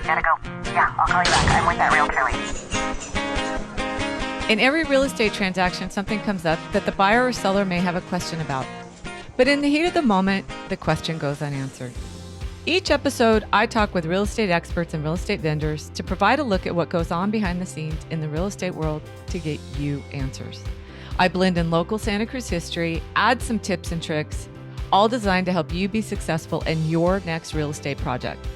Gotta go. Yeah, I'll call you back. I'm with that Realtor lady. In every real estate transaction, something comes up that the buyer or seller may have a question about. But in the heat of the moment, the question goes unanswered. Each episode, I talk with real estate experts and real estate vendors to provide a look at what goes on behind the scenes in the real estate world to get you answers. I blend in local Santa Cruz history, add some tips and tricks, all designed to help you be successful in your next real estate project.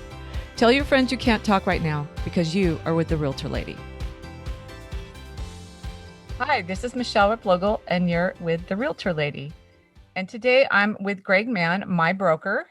Tell your friends you can't talk right now because you are with the Realtor Lady. Hi, this is Michelle Replogle, and you're with the Realtor Lady. And today I'm with Greg Mann, my broker.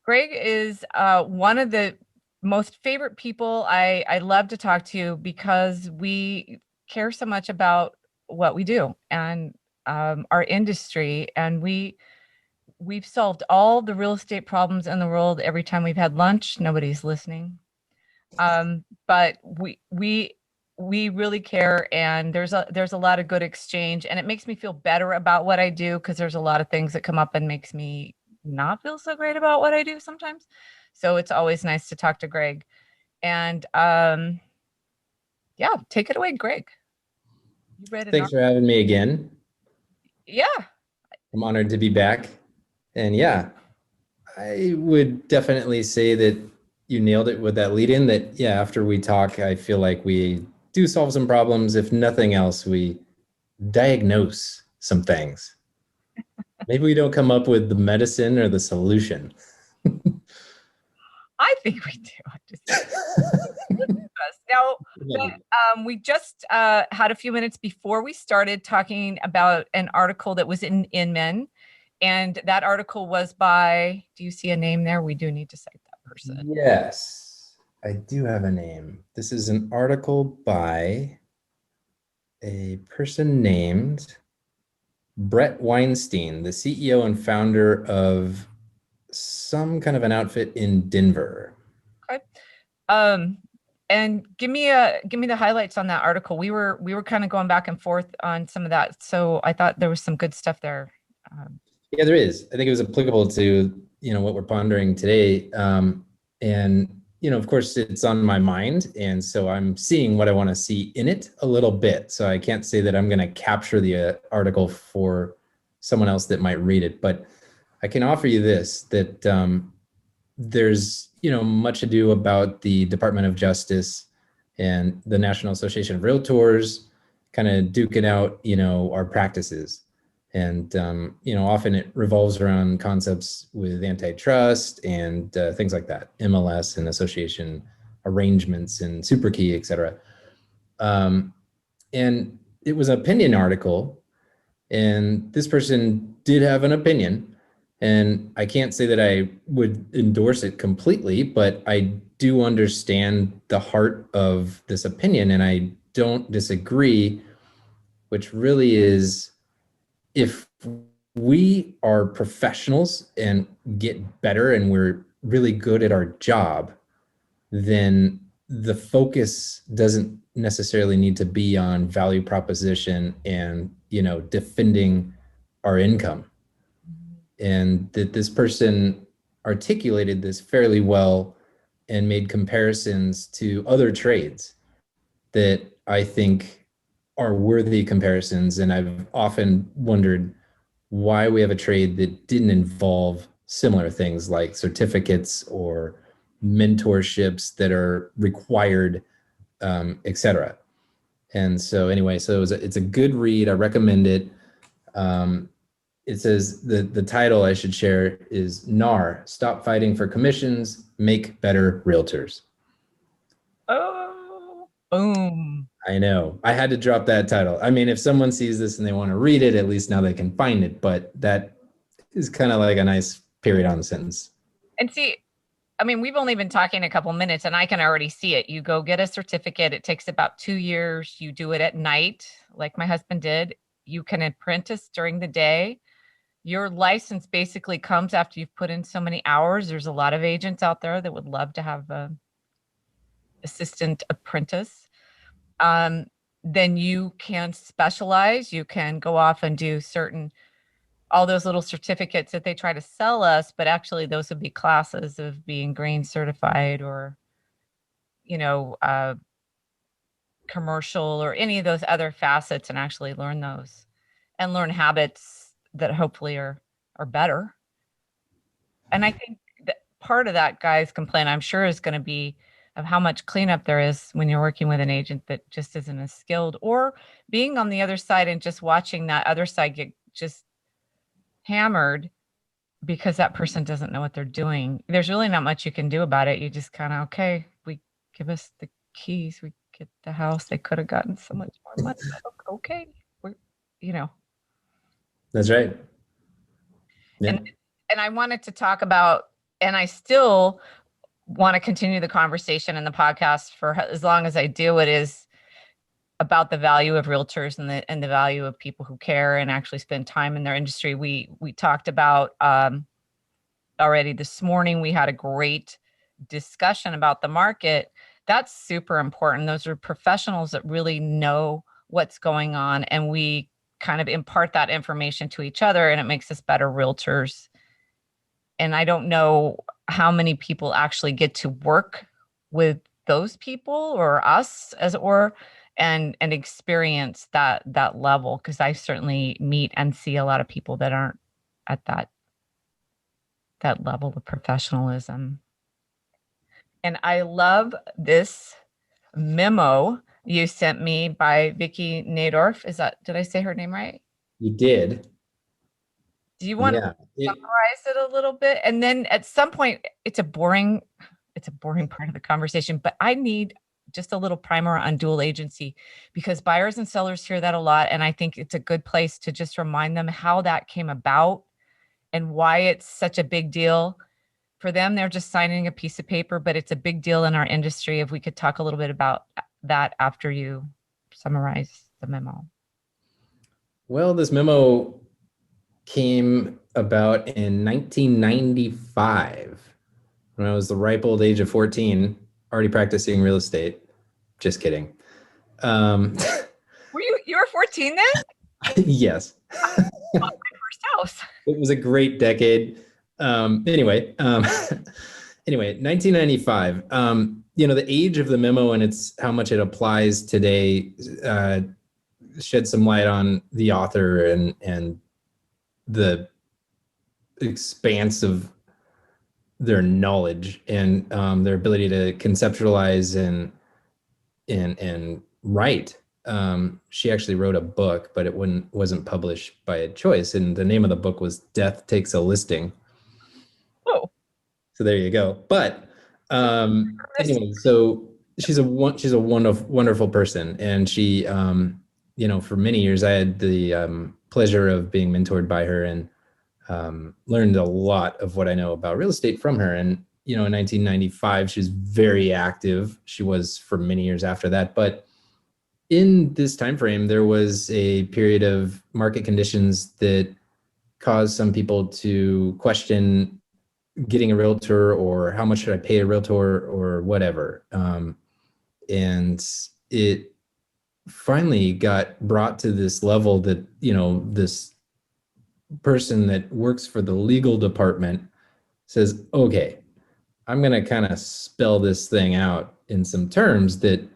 Greg is one of the most favorite people I love to talk to because we care so much about what we do and our industry. And we've solved all the real estate problems in the world every time we've had lunch. Nobody's listening. But we really care, and there's a lot of good exchange, and it makes me feel better about what I do because there's a lot of things that come up and makes me not feel so great about what I do sometimes. So it's always nice to talk to Greg. And yeah, take it away, Greg. You read it. Thanks for having me again. Yeah. I'm honored to be back. And yeah, I would definitely say that you nailed it with that lead in that, yeah, after we talk, I feel like we do solve some problems. If nothing else, we diagnose some things. Maybe we don't come up with the medicine or the solution. I think we do. Now, we just had a few minutes before we started talking about an article that was in Mann, and that article was by, do you see a name there? We do need to cite that person. Yes, I do have a name. This is an article by a person named Brett Weinstein, the CEO and founder of some kind of an outfit in Denver. Okay. And give me the highlights on that article. We were kind of going back and forth on some of that, so I thought there was some good stuff there. Yeah, there is. I think it was applicable to what we're pondering today, and of course, it's on my mind, and so I'm seeing what I want to see in it a little bit. So I can't say that I'm going to capture the article for someone else that might read it, but I can offer you this: that there's much ado about the Department of Justice and the National Association of Realtors kind of duking out our practices. And, often it revolves around concepts with antitrust and things like that, MLS and association arrangements and super key, et cetera. And it was an opinion article, and this person did have an opinion, and I can't say that I would endorse it completely, but I do understand the heart of this opinion, and I don't disagree, which really is, if we are professionals and get better and we're really good at our job, then the focus doesn't necessarily need to be on value proposition and, defending our income. And that this person articulated this fairly well and made comparisons to other trades that I think are worthy comparisons. And I've often wondered why we have a trade that didn't involve similar things like certificates or mentorships that are required, et cetera. And so anyway, so it's a good read. I recommend it. It says the title I should share is NAR, Stop Fighting for Commissions, Make Better Realtors. Oh, boom. I know. I had to drop that title. I mean, if someone sees this and they want to read it, at least now they can find it. But that is kind of like a nice period on the sentence. And see, I mean, we've only been talking a couple minutes and I can already see it. You go get a certificate. It takes about 2 years. You do it at night, like my husband did. You can apprentice during the day. Your license basically comes after you've put in so many hours. There's a lot of agents out there that would love to have an assistant apprentice. Then you can specialize. You can go off and do all those little certificates that they try to sell us, but actually those would be classes of being green certified or commercial or any of those other facets and actually learn those and learn habits that hopefully are better. And I think that part of that guy's complaint, I'm sure, is going to be of how much cleanup there is when you're working with an agent that just isn't as skilled, or being on the other side and just watching that other side get just hammered because that person doesn't know what they're doing. There's really not much you can do about it. You just kind of, okay, we give us the keys, we get the house. They could have gotten so much more money. But okay, we're, you know. That's right. Yeah. And I wanted to talk about, and I still want to continue the conversation in the podcast for as long as I do it, is about the value of realtors and the value of people who care and actually spend time in their industry. We talked about already this morning. We had a great discussion about the market. That's super important. Those are professionals that really know what's going on, and we kind of impart that information to each other, and it makes us better realtors. And I don't know how many people actually get to work with those people or us, as it were, and experience that level, because I certainly meet and see a lot of people that aren't at that level of professionalism. And I love this memo you sent me by Vicki Nadorf. Did I say her name right? You did. Do you want to summarize it a little bit? And then at some point, it's a boring part of the conversation, but I need just a little primer on dual agency, because buyers and sellers hear that a lot. And I think it's a good place to just remind them how that came about and why it's such a big deal. For them, they're just signing a piece of paper, but it's a big deal in our industry. If we could talk a little bit about that after you summarize the memo. Well, this memo came about in 1995 when I was the ripe old age of 14, already practicing real estate. Just kidding. Were you were 14 then? Yes. My first house. It was a great decade. Anyway, 1995. The age of the memo and how much it applies today shed some light on the author and the expanse of their knowledge and their ability to conceptualize and write. She actually wrote a book, but it wasn't published by a choice. And the name of the book was Death Takes a Listing. Oh, so there you go. But anyway, so she's a wonderful person, and she, for many years I had the pleasure of being mentored by her and learned a lot of what I know about real estate from her. And in 1995, she was very active. She was for many years after that, but in this time frame, there was a period of market conditions that caused some people to question getting a realtor, or how much should I pay a realtor, or whatever. And it finally got brought to this level that, this person that works for the legal department says, okay, I'm going to kind of spell this thing out in some terms that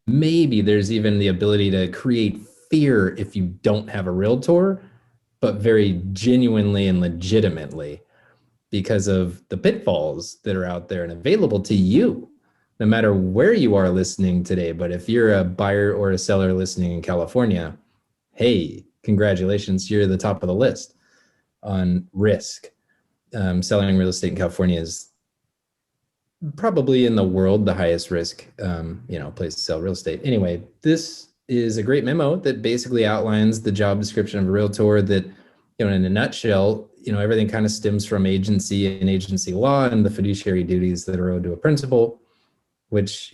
maybe there's even the ability to create fear if you don't have a realtor, but very genuinely and legitimately, because of the pitfalls that are out there and available to you, no matter where you are listening today. But if you're a buyer or a seller listening in California, hey, congratulations, you're at the top of the list on risk. Selling real estate in California is probably in the world the highest risk place to sell real estate. Anyway, this is a great memo that basically outlines the job description of a realtor that, in a nutshell, everything kind of stems from agency and agency law and the fiduciary duties that are owed to a principal, which,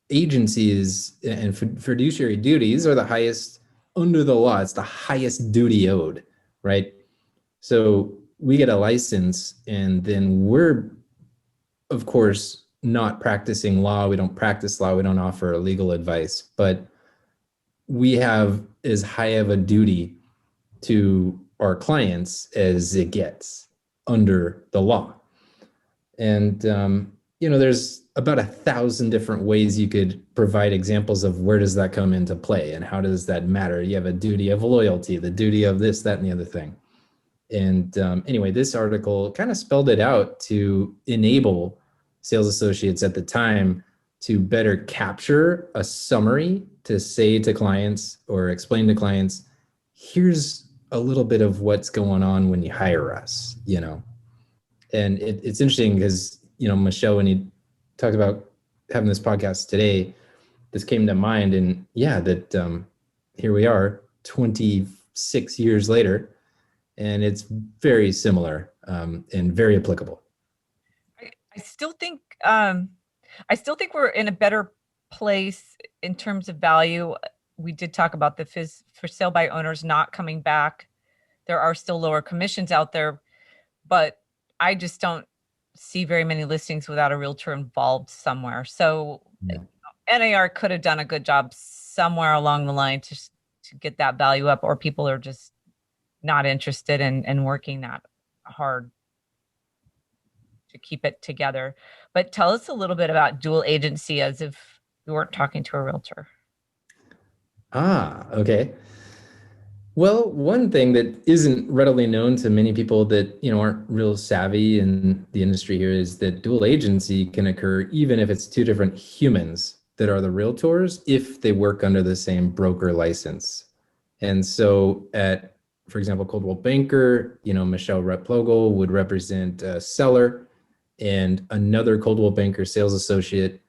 agencies and fiduciary duties are the highest under the law. It's the highest duty owed, right? So we get a license, and then we're, of course, not practicing law. We don't practice law. We don't offer legal advice, but we have as high of a duty to our clients as it gets under the law. And, there's about 1,000 different ways you could provide examples of where does that come into play and how does that matter. You have a duty of loyalty, the duty of this, that, and the other thing. And anyway, this article kind of spelled it out to enable sales associates at the time to better capture a summary to say to clients or explain to clients, here's a little bit of what's going on when you hire us, And it's interesting because, Michelle, when you talked about having this podcast today, this came to mind. And yeah, that here we are 26 years later, and it's very similar and very applicable. I still think we're in a better place in terms of value. We did talk about the for sale by owners not coming back. There are still lower commissions out there, but I just don't see very many listings without a realtor involved somewhere. So Yeah. NAR could have done a good job somewhere along the line to get that value up, or people are just not interested in working that hard to keep it together. But tell us a little bit about dual agency as if we weren't talking to a realtor. Okay. Well, one thing that isn't readily known to many people that, aren't real savvy in the industry here is that dual agency can occur even if it's two different humans that are the realtors, if they work under the same broker license. And so for example, Coldwell Banker, Michelle Replogle would represent a seller, and another Coldwell Banker sales associate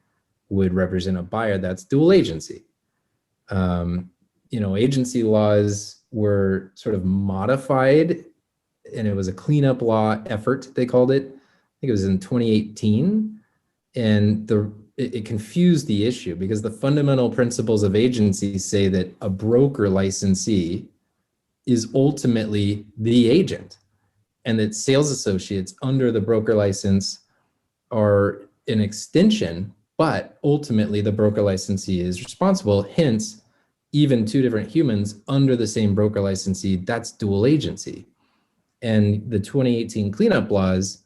would represent a buyer. That's dual agency. Agency laws were sort of modified, and it was a cleanup law effort, they called it. I think it was in 2018. And it confused the issue because the fundamental principles of agency say that a broker licensee is ultimately the agent, and that sales associates under the broker license are an extension, but ultimately the broker licensee is responsible. Hence, even two different humans under the same broker licensee, that's dual agency. And the 2018 cleanup laws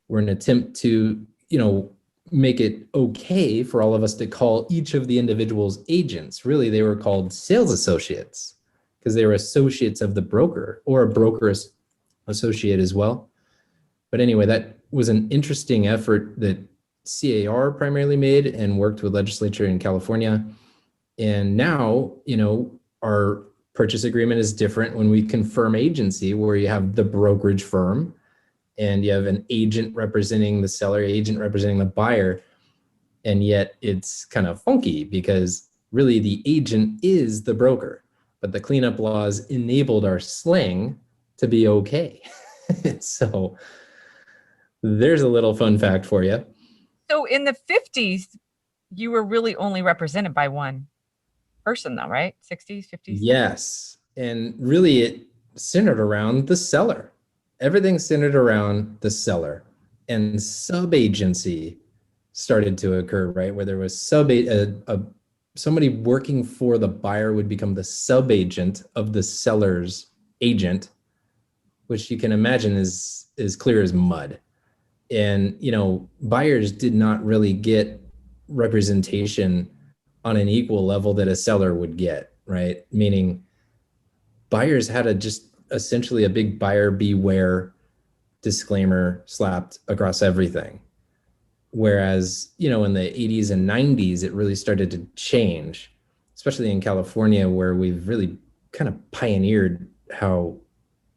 were an attempt to, make it okay for all of us to call each of the individuals agents. Really, they were called sales associates because they were associates of the broker, or a broker associate as well. But anyway, that was an interesting effort that CAR primarily made and worked with legislature in California. And now, our purchase agreement is different when we confirm agency, where you have the brokerage firm and you have an agent representing the seller, agent representing the buyer. And yet it's kind of funky because really the agent is the broker, but the cleanup laws enabled our slang to be okay. So there's a little fun fact for you. So in the 50s, you were really only represented by one person though, right? 60s, 50s? Yes. And really it centered around the seller. Everything centered around the seller, and sub-agency started to occur, right? Where there was somebody working for the buyer would become the sub-agent of the seller's agent, which you can imagine is clear as mud. And, buyers did not really get representation on an equal level that a seller would get, right? Meaning buyers had just essentially a big buyer beware disclaimer slapped across everything. Whereas, in the 80s and 90s, it really started to change, especially in California, where we've really kind of pioneered how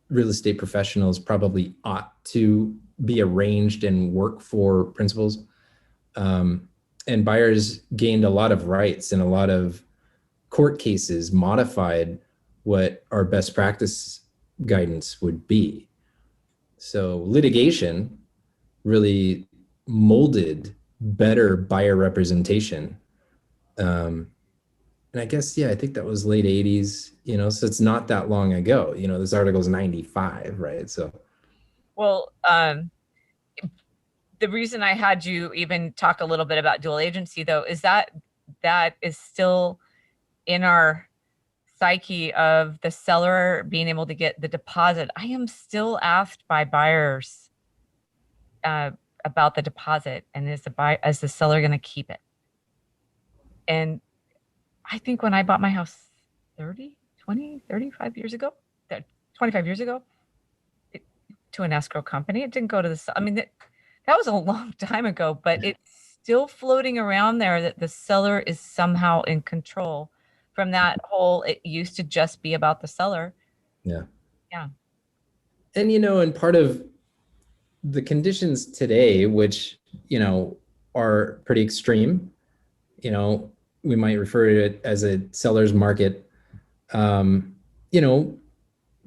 real estate professionals probably ought to be arranged and work for principals. And buyers gained a lot of rights, and a lot of court cases modified what our best practice guidance would be. So litigation really molded better buyer representation. And I guess, I think that was late 80s, so it's not that long ago. This article is 95, right? So, Well, the reason I had you even talk a little bit about dual agency, though, is that is still in our psyche of the seller being able to get the deposit. I am still asked by buyers, about the deposit, and is the seller going to keep it? And I think when I bought my house 35 years ago, 25 years ago, it, to an escrow company, it didn't go to I mean, that was a long time ago, but it's still floating around there that the seller is somehow in control from that whole, it used to just be about the seller. Yeah. Yeah. And, and part of the conditions today, which, are pretty extreme, we might refer to it as a seller's market, um, you know,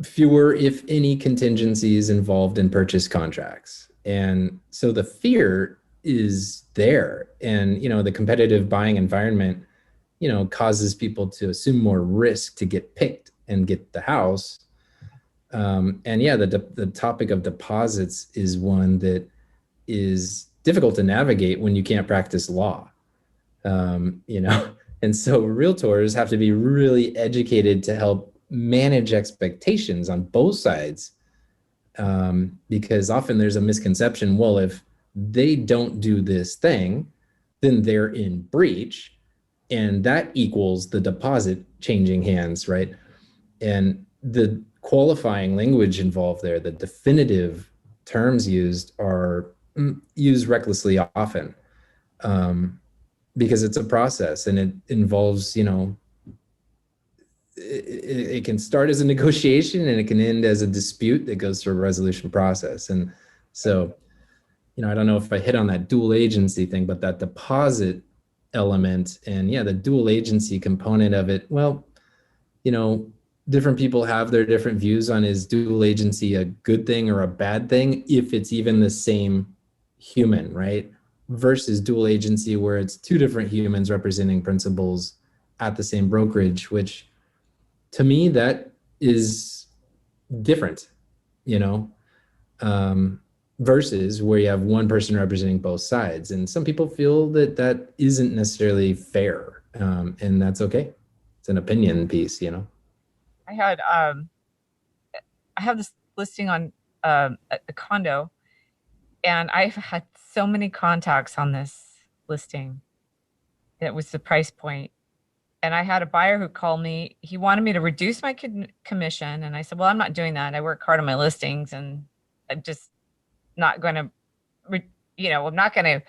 fewer, if any, contingencies involved in purchase contracts. And so the fear is there. And, the competitive buying environment, causes people to assume more risk to get picked and get the house. And yeah, the topic of deposits is one that is difficult to navigate when you can't practice law. And so realtors have to be really educated to help manage expectations on both sides, because often there's a misconception, well, if they don't do this thing, then they're in breach, and that equals the deposit changing hands, right? And the qualifying language involved there, the definitive terms used, are used recklessly often, because it's a process and it involves, it can start as a negotiation and it can end as a dispute that goes through a resolution process. And so, I don't know if I hit on that dual agency thing, but that deposit element and the dual agency component of it, well, different people have their different views on, is dual agency a good thing or a bad thing, if it's even the same human, right? Versus dual agency where it's two different humans representing principals at the same brokerage, which to me, that is different, versus where you have one person representing both sides. And some people feel that that isn't necessarily fair, and that's okay. It's an opinion piece, I have this listing on a condo, and I've had so many contacts on this listing. It was the price point. And I had a buyer who called me. He wanted me to reduce my commission. And I said, well, I'm not doing that. I work hard on my listings, and I'm just not going to, I'm not going to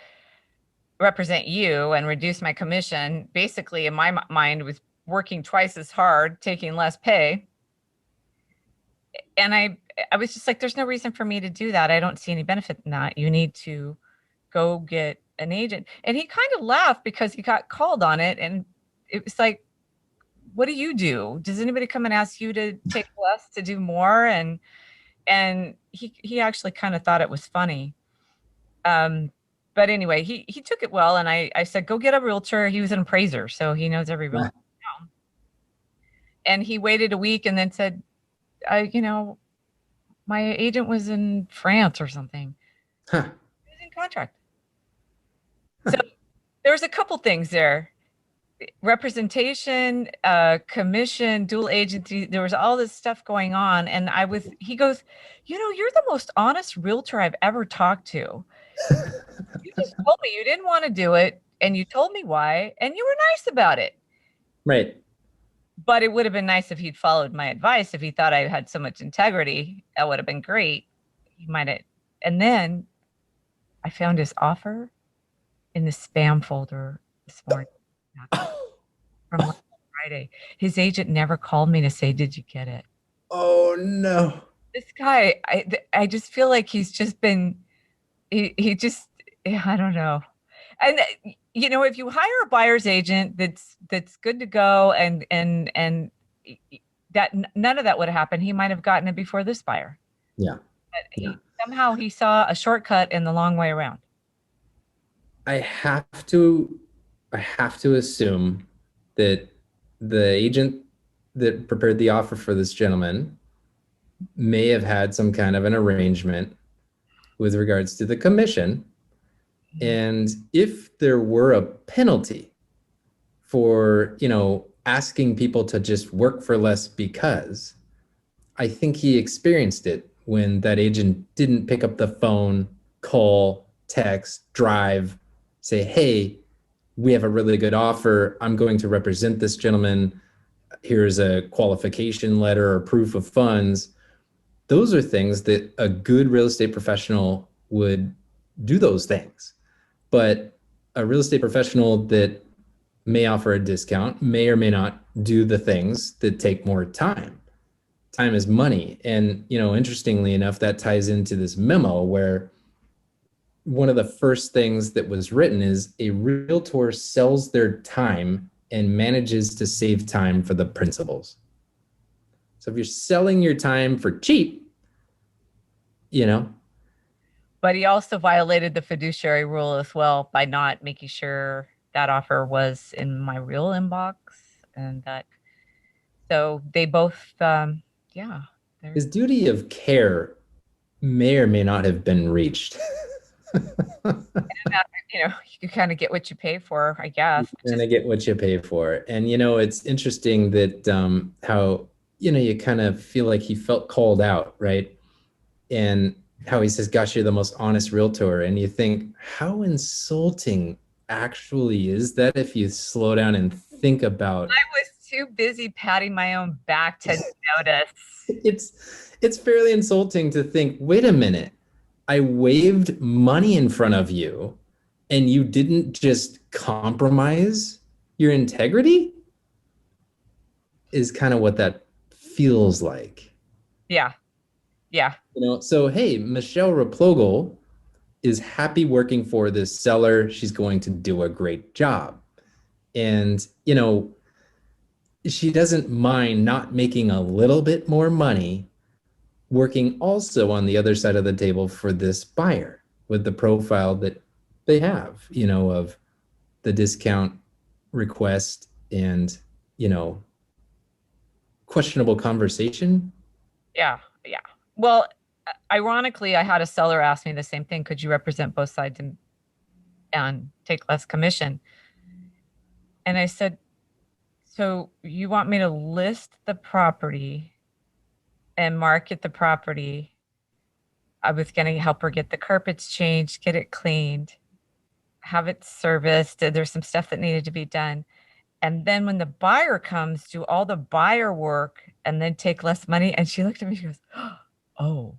represent you and reduce my commission. Basically, in my mind, was working twice as hard, taking less pay. And I was just like, there's no reason for me to do that. I don't see any benefit in that. You need to go get an agent. And he kind of laughed because he got called on it. And it was like, what do you do? Does anybody come and ask you to take less to do more? And he actually kind of thought it was funny. But anyway, he took it well. And I said, go get a realtor. He was an appraiser, so he knows every realtor. And he waited a week and then said, my agent was in France or something. Huh. He was in contract. So there's a couple things there. Representation, commission, dual agency. There was all this stuff going on. And he goes, you're the most honest realtor I've ever talked to. You just told me you didn't want to do it, and you told me why, and you were nice about it. Right. But it would have been nice if he'd followed my advice. If he thought I had so much integrity, that would have been great. He might have. And then I found his offer in the spam folder this morning from last Friday. His agent never called me to say, did you get it? Oh, no. This guy, I just feel like he's just been, he just, I don't know. And if you hire a buyer's agent that's good to go, and that none of that would have happened, he might have gotten it before this buyer. Yeah. But somehow he saw a shortcut in the long way around. I have to assume that the agent that prepared the offer for this gentleman may have had some kind of an arrangement with regards to the commission. And if there were a penalty for, asking people to just work for less, because I think he experienced it when that agent didn't pick up the phone, call, text, drive, say, hey, we have a really good offer. I'm going to represent this gentleman. Here's a qualification letter or proof of funds. Those are things that a good real estate professional would do those things. But a real estate professional that may offer a discount may or may not do the things that take more time. Time is money. And, interestingly enough, that ties into this memo where one of the first things that was written is a realtor sells their time and manages to save time for the principals. So if you're selling your time for cheap, But he also violated the fiduciary rule as well by not making sure that offer was in my real inbox, and so they both, his duty of care may or may not have been reached. You kind of get what you pay for, I guess. And I get what you pay for. And, it's interesting that how, you kind of feel like he felt called out, right? And how he says, gosh, you're the most honest realtor. And you think, how insulting actually is that if you slow down and think about. I was too busy patting my own back to notice. It's fairly insulting to think, wait a minute, I waved money in front of you and you didn't just compromise your integrity? Is kind of what that feels like. Yeah. So, hey, Michelle Replogle is happy working for this seller. She's going to do a great job. And, she doesn't mind not making a little bit more money working also on the other side of the table for this buyer with the profile that they have, of the discount request and, questionable conversation. Yeah. Well, ironically, I had a seller ask me the same thing. Could you represent both sides and take less commission? And I said, so you want me to list the property and market the property? I was going to help her get the carpets changed, get it cleaned, have it serviced. There's some stuff that needed to be done. And then when the buyer comes, do all the buyer work and then take less money. And she looked at me, she goes, oh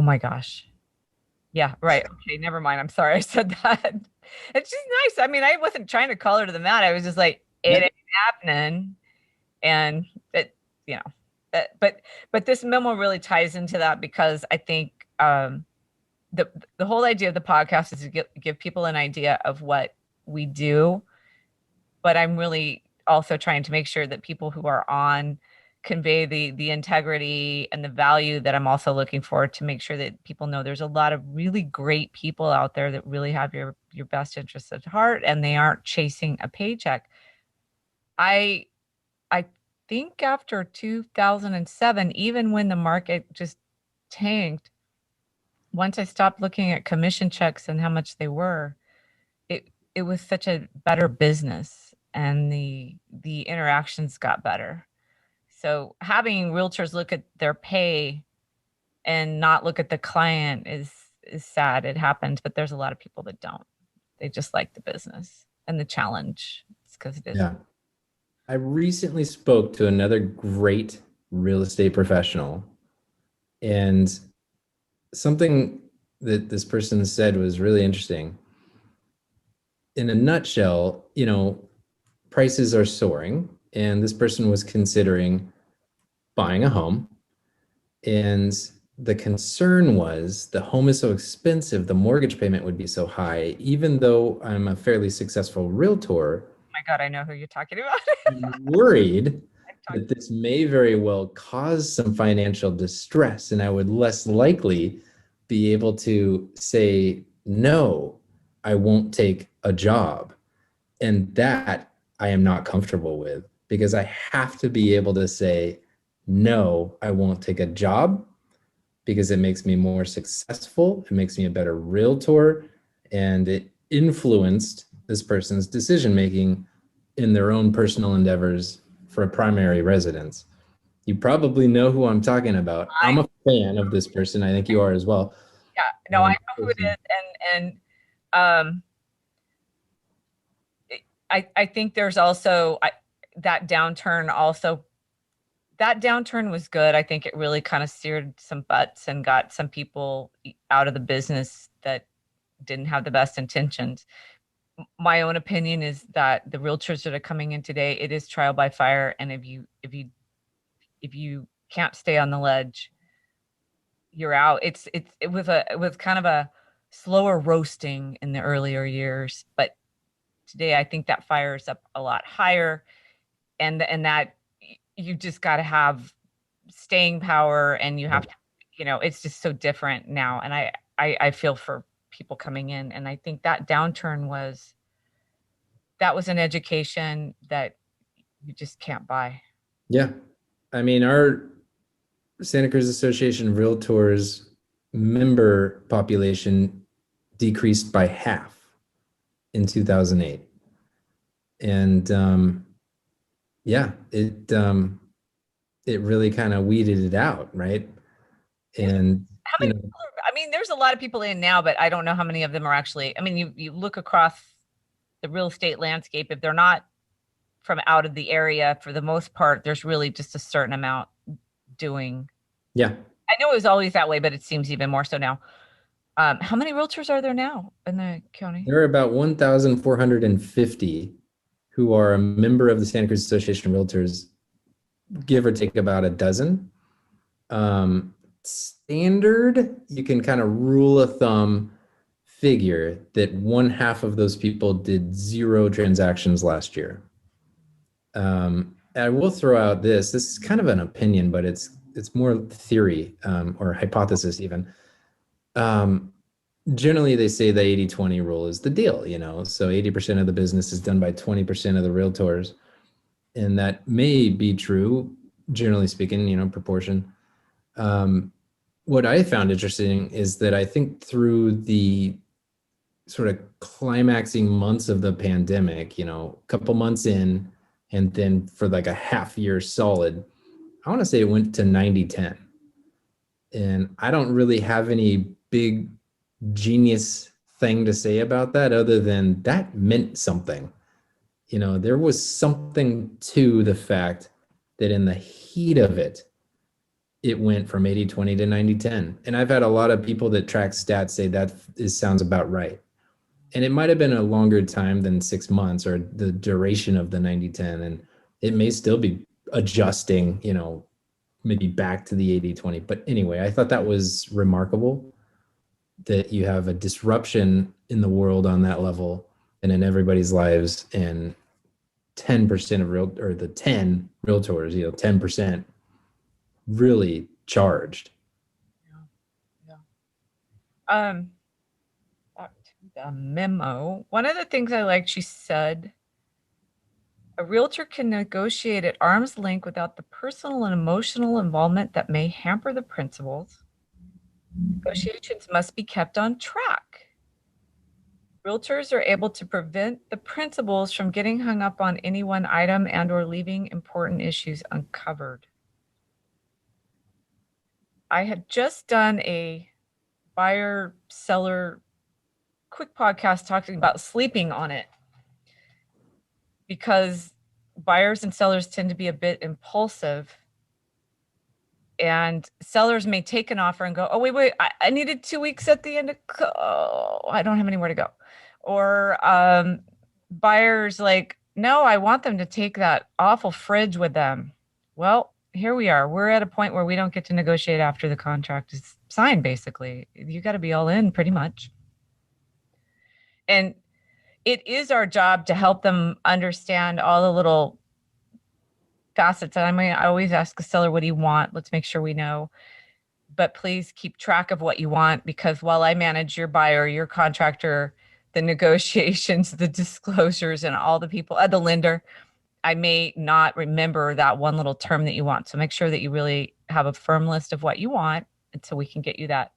my gosh. Yeah, right. Okay, never mind. I'm sorry I said that. And she's nice. I mean, I wasn't trying to call her to the mat. I was just like, it ain't happening. And but this memo really ties into that, because I think the whole idea of the podcast is to give people an idea of what we do. But I'm really also trying to make sure that people who are on convey the integrity and the value that I'm also looking for, to make sure that people know there's a lot of really great people out there that really have your best interests at heart, and they aren't chasing a paycheck. I think after 2007, even when the market just tanked, once I stopped looking at commission checks and how much they were, it was such a better business, and the interactions got better. So having realtors look at their pay and not look at the client is sad. It happens, but there's a lot of people that don't. They just like the business and the challenge. It's because it is. Yeah. I recently spoke to another great real estate professional, and something that this person said was really interesting. In a nutshell, prices are soaring, and this person was considering buying a home. And the concern was the home is so expensive, the mortgage payment would be so high. Even though I'm a fairly successful realtor, My God, I know who you're talking about. I'm worried that this may very well cause some financial distress, and I would less likely be able to say, no, I won't take a job. And that I am not comfortable with, because I have to be able to say, no, I won't take a job, because it makes me more successful. It makes me a better realtor, and it influenced this person's decision-making in their own personal endeavors for a primary residence. You probably know who I'm talking about. I'm a fan of this person. I think you are as well. Yeah, no, I know who it is, and um, I think there's also that downturn. Also, that downturn was good. I think it really kind of seared some butts and got some people out of the business that didn't have the best intentions. My own opinion is that the realtors that are coming in today, it is trial by fire, and if you can't stay on the ledge, you're out. It was kind of a slower roasting in the earlier years, but today I think that fire is up a lot higher, and that you just got to have staying power, and you have to, it's just so different now. And I feel for people coming in, and I think that downturn was an education that you just can't buy. Yeah. I mean, our Santa Cruz Association of Realtors member population decreased by half in 2008. And yeah, it really kind of weeded it out, right? And How many people I mean, there's a lot of people in now, but I don't know how many of them are actually. I mean, you look across the real estate landscape, if they're not from out of the area, for the most part, there's really just a certain amount doing. yeah, I know it was always that way, but it seems even more so now. How many realtors are there now in the county? there are about 1,450 who are a member of the Santa Cruz Association of Realtors, give or take about a dozen. Standard, you can kind of rule of thumb figure that one half of those people did 0 transactions last year. I will throw out this is kind of an opinion, but it's more theory, or hypothesis even. Generally they say the 80-20 rule is the deal, so 80% of the business is done by 20% of the realtors. And that may be true, generally speaking, proportion. What I found interesting is that I think through the sort of climaxing months of the pandemic, a couple months in, and then for like a half year solid, I want to say it went to 90-10. And I don't really have any big genius thing to say about that other than that meant something. There was something to the fact that in the heat of it, it went from 80-20 to 90-10. And I've had a lot of people that track stats say that sounds about right. And it might have been a longer time than 6 months or the duration of the 90-10. And it may still be adjusting, maybe back to the 80-20. But anyway, I thought that was remarkable that you have a disruption in the world on that level and in everybody's lives, and 10% of the 10 realtors, 10% really charged. Yeah. Back to the memo. One of the things I liked, she said, a realtor can negotiate at arm's length without the personal and emotional involvement that may hamper the principles. Negotiations must be kept on track. Realtors are able to prevent the principals from getting hung up on any one item and or leaving important issues uncovered. I had just done a buyer seller quick podcast talking about sleeping on it, because buyers and sellers tend to be a bit impulsive, and sellers may take an offer and go, oh, wait, I needed 2 weeks at the end of, I don't have anywhere to go. Or buyers like, no, I want them to take that awful fridge with them. Well, here we are. We're at a point where we don't get to negotiate after the contract is signed, basically. You got to be all in pretty much. And it is our job to help them understand all the little facets. And I always ask a seller, what do you want? Let's make sure we know. But please keep track of what you want, because while I manage your buyer, your contractor, the negotiations, the disclosures, and all the people, the lender, I may not remember that one little term that you want. So make sure that you really have a firm list of what you want, and so we can get you that.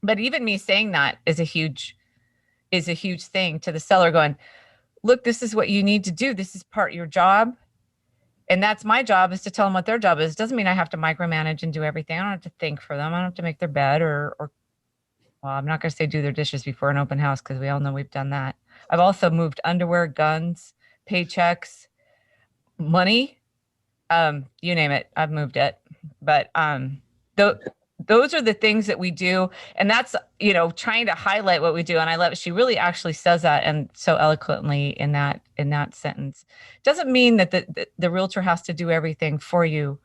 But even me saying that is a huge thing to the seller, going, look, this is what you need to do. This is part of your job. And that's my job, is to tell them what their job is. Doesn't mean I have to micromanage and do everything. I don't have to think for them. I don't have to make their bed or Well, I'm not going to say do their dishes before an open house because we all know we've done that. I've also moved underwear, guns, paychecks, money, you name it. I've moved it. But th- those are the things that we do, and that's trying to highlight what we do. And I love it. She really actually says that and so eloquently in that sentence. Doesn't mean that the realtor has to do everything for you,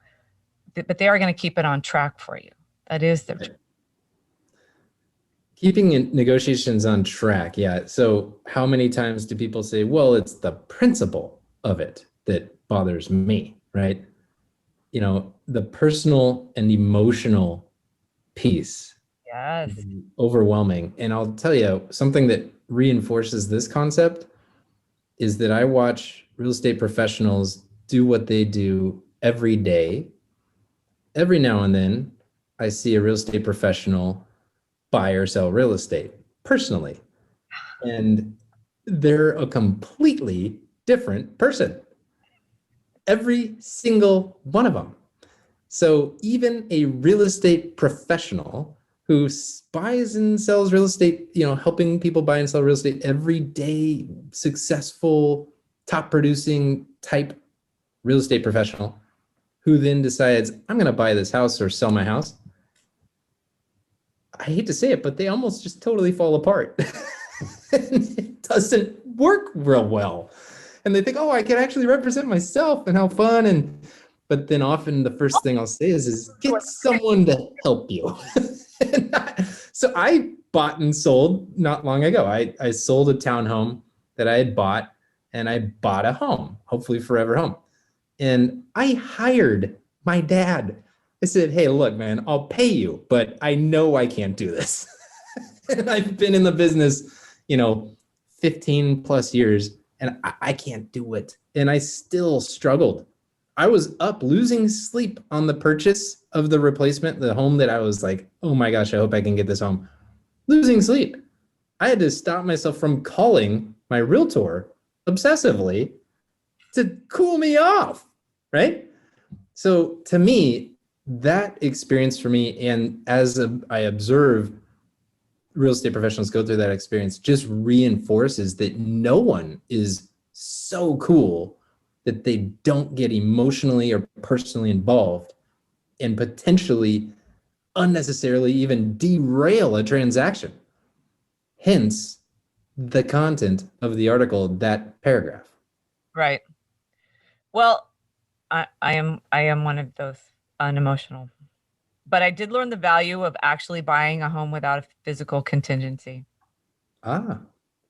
but they are going to keep it on track for you. That is their job. Keeping negotiations on track. Yeah. So how many times do people say, well, it's the principle of it that bothers me, right? The personal and emotional piece Yes. is overwhelming. And I'll tell you something that reinforces this concept is that I watch real estate professionals do what they do every day. Every now and then, I see a real estate professional buy or sell real estate personally. And they're a completely different person. Every single one of them. So even a real estate professional who buys and sells real estate, helping people buy and sell real estate every day, successful, top producing type real estate professional who then decides, I'm going to buy this house or sell my house. I hate to say it, but they almost just totally fall apart. It doesn't work real well. And they think, oh, I can actually represent myself and how fun. But then often the first thing I'll say is get someone to help you. So I bought and sold not long ago. I sold a townhome that I had bought, and I bought a home, hopefully forever home. And I hired my dad. I said, hey, look, man, I'll pay you, but I know I can't do this. And I've been in the business, 15 plus years, and I can't do it. And I still struggled. I was up losing sleep on the purchase of the replacement, the home that I was like, oh my gosh, I hope I can get this home. Losing sleep. I had to stop myself from calling my realtor obsessively to cool me off, right? So to me, that experience for me, and I observe real estate professionals go through that experience, just reinforces that no one is so cool that they don't get emotionally or personally involved and potentially unnecessarily even derail a transaction. Hence the content of the article, that paragraph. Right. Well, I am one of those unemotional, but I did learn the value of actually buying a home without a physical contingency. Ah,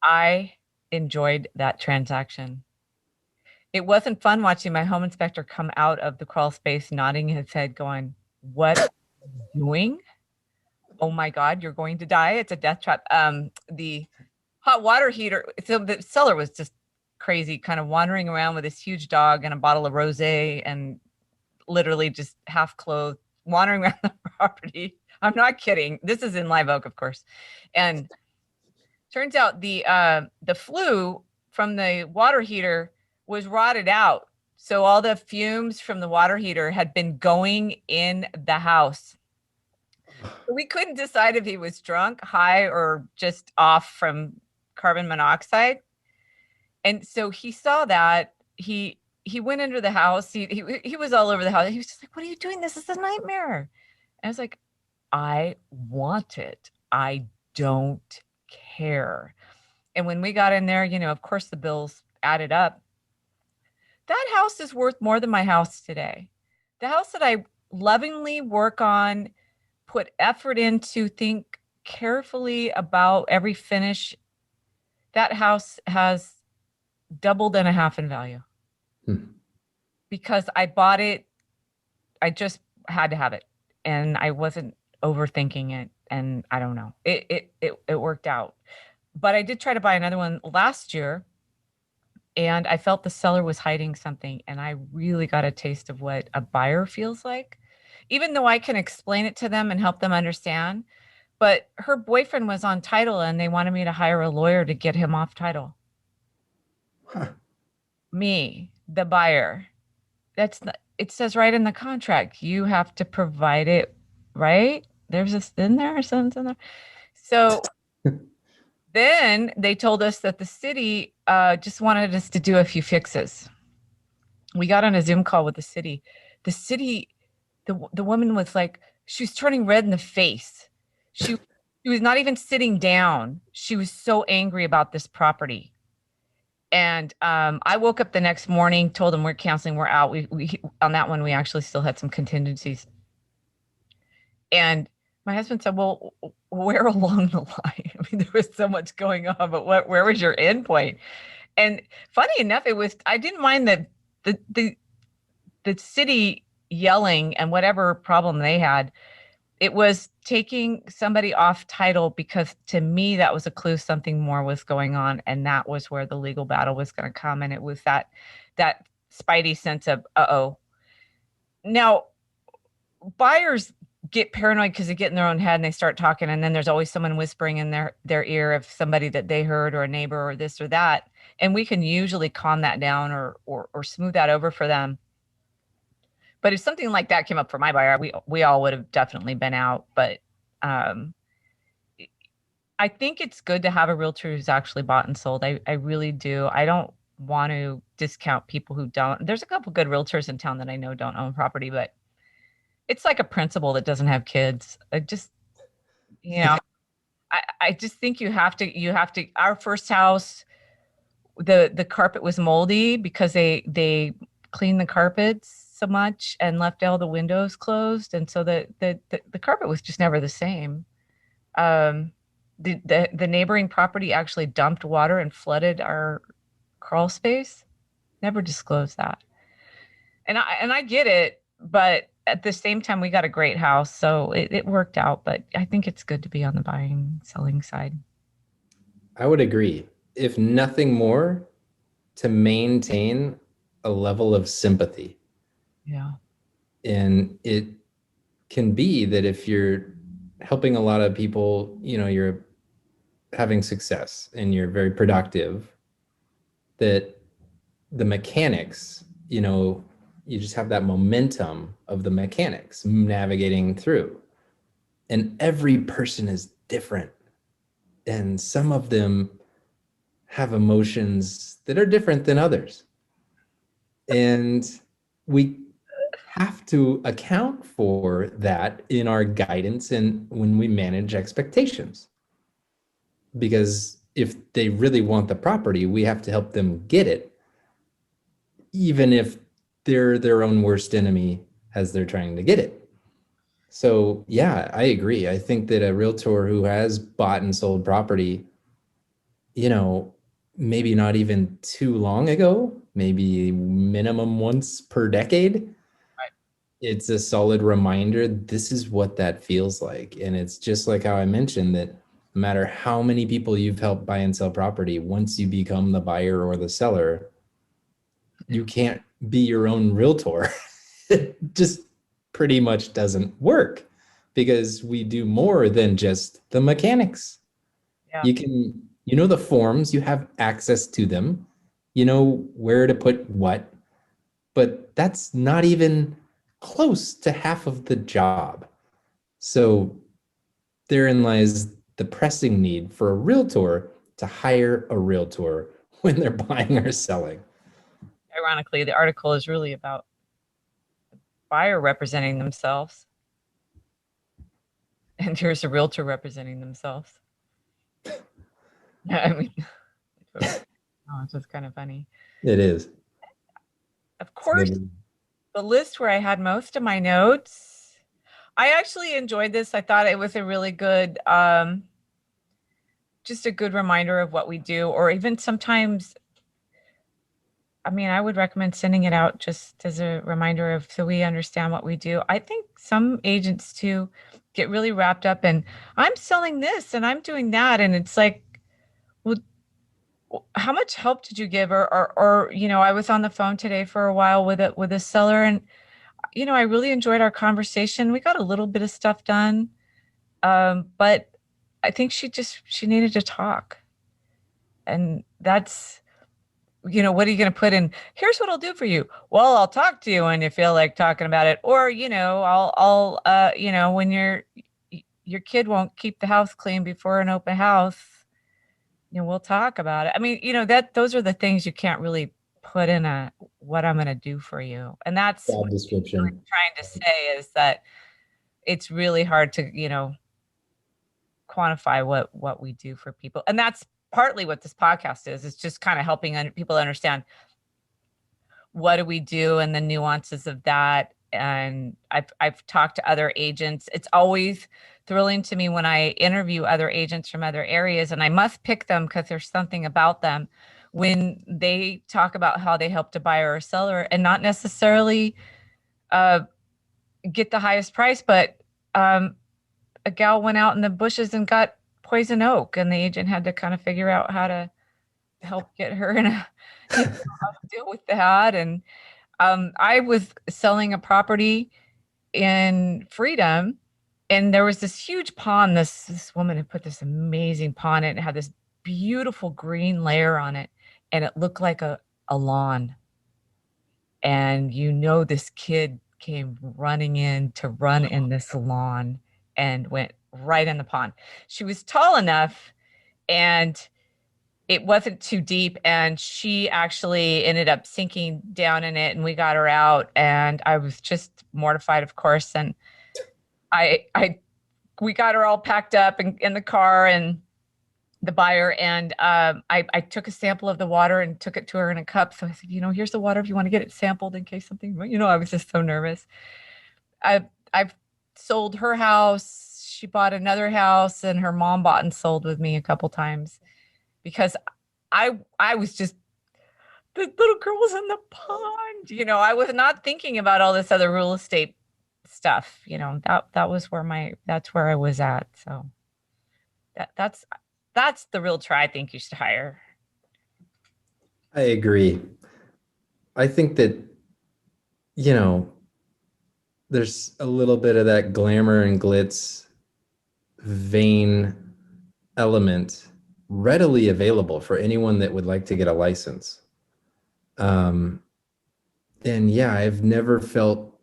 I enjoyed that transaction. It wasn't fun watching my home inspector come out of the crawl space, nodding his head, going, "What are you doing? Oh my God, you're going to die. It's a death trap." The hot water heater. So the seller was just crazy, kind of wandering around with this huge dog and a bottle of rosé and literally just half clothed, wandering around the property. I'm not kidding. This is in Live Oak, of course. And turns out the flue from the water heater was rotted out. So all the fumes from the water heater had been going in the house. We couldn't decide if he was drunk, high, or just off from carbon monoxide. And so he saw that. He went into the house. He was all over the house. He was just like, "What are you doing? This is a nightmare." And I was like, "I want it. I don't care." And when we got in there, of course the bills added up. That house is worth more than my house today. The house that I lovingly work on, put effort into, think carefully about every finish, that house has doubled and a half in value. Because I bought it, I just had to have it, and I wasn't overthinking it, and I don't know. It worked out. But I did try to buy another one last year, and I felt the seller was hiding something, and I really got a taste of what a buyer feels like, even though I can explain it to them and help them understand. But her boyfriend was on title, and they wanted me to hire a lawyer to get him off title. Huh. Me, the buyer. It says right in the contract, you have to provide it, right? There's this in there or something in there. So then they told us that the city just wanted us to do a few fixes. We got on a Zoom call with the city. The city, the woman was like, she was turning red in the face. She was not even sitting down. She was so angry about this property. And I woke up the next morning, told them we're canceling, we're out. We on that one, we actually still had some contingencies. And my husband said, "Well, where along the line? I mean, there was so much going on, but where was your end point?" And funny enough, it was I didn't mind that the city yelling and whatever problem they had. It was taking somebody off title because to me that was a clue something more was going on, and that was where the legal battle was going to come. And it was that spidey sense of uh-oh. Now buyers get paranoid because they get in their own head and they start talking, and then there's always someone whispering in their ear of somebody that they heard or a neighbor or this or that, and we can usually calm that down or smooth that over for them. But if something like that came up for my buyer, we all would have definitely been out. But um, I think it's good to have a realtor who's actually bought and sold. I really do. I don't want to discount people who don't. There's a couple good realtors in town that I know don't own property, but it's like a principal that doesn't have kids. I just, you know, I just think you have to, our first house, the carpet was moldy because they cleaned the carpets so much and left all the windows closed. And so the carpet was just never the same. The neighboring property actually dumped water and flooded our crawl space. Never disclosed that. And I get it, but at the same time, we got a great house, so it worked out. But I think it's good to be on the buying, selling side. I would agree. If nothing more, to maintain a level of sympathy. Yeah. And it can be that if you're helping a lot of people, you're having success and you're very productive, that the mechanics, you just have that momentum of the mechanics navigating through. And every person is different. And some of them have emotions that are different than others. And we have to account for that in our guidance and when we manage expectations. Because if they really want the property, we have to help them get it, even if they're their own worst enemy as they're trying to get it. So yeah, I agree. I think that a realtor who has bought and sold property, maybe not even too long ago, maybe minimum once per decade, it's a solid reminder this is what that feels like. And it's just like how I mentioned that no matter how many people you've helped buy and sell property, once you become the buyer or the seller, you can't be your own realtor. It just pretty much doesn't work because we do more than just the mechanics. Yeah. You know the forms, you have access to them, you know where to put what, but that's not even close to half of the job. So therein lies the pressing need for a realtor to hire a realtor when they're buying or selling. Ironically, the article is really about the buyer representing themselves, and here's a realtor representing themselves. I mean, it's just kind of funny. It is. Of course, the list where I had most of my notes, I actually enjoyed this. I thought it was a really good, just a good reminder of what we do, or even sometimes, I mean, I would recommend sending it out just as a reminder of so we understand what we do. I think some agents too get really wrapped up in I'm selling this and I'm doing that, and it's like, well, how much help did you give? Or I was on the phone today for a while with a seller, and I really enjoyed our conversation. We got a little bit of stuff done, but I think she needed to talk, and that's. What are you going to put in? Here's what I'll do for you. Well, I'll talk to you when you feel like talking about it. Or, I'll when your kid won't keep the house clean before an open house, we'll talk about it. I mean, those are the things you can't really put in a what I'm going to do for you. And that's Job what I'm description. trying to say is that it's really hard to, quantify what we do for people. And that's partly what this podcast is. It's just kind of helping people understand what do we do and the nuances of that. And I've talked to other agents. It's always thrilling to me when I interview other agents from other areas, and I must pick them because there's something about them when they talk about how they helped a buyer or seller and not necessarily uh, get the highest price, but a gal went out in the bushes and got poison oak, and the agent had to kind of figure out how to help get her in a how to deal with that. And I was selling a property in Freedom, and there was this huge pond. This woman had put this amazing pond in it. It had this beautiful green layer on it, and it looked like a lawn. And this kid came running in to run in this lawn and went right in the pond. She was tall enough and it wasn't too deep, and she actually ended up sinking down in it, and we got her out, and I was just mortified, of course. And we got her all packed up in the car, and the buyer, and I took a sample of the water and took it to her in a cup. So I said, here's the water if you want to get it sampled in case something, I was just so nervous. I've sold her house. She bought another house, and her mom bought and sold with me a couple times because I was just, the little girl was in the pond. I was not thinking about all this other real estate stuff. That was that's where I was at. So that's the realtor I think you should hire. I agree. I think that, there's a little bit of that glamour and glitz vain element readily available for anyone that would like to get a license. And yeah, I've never felt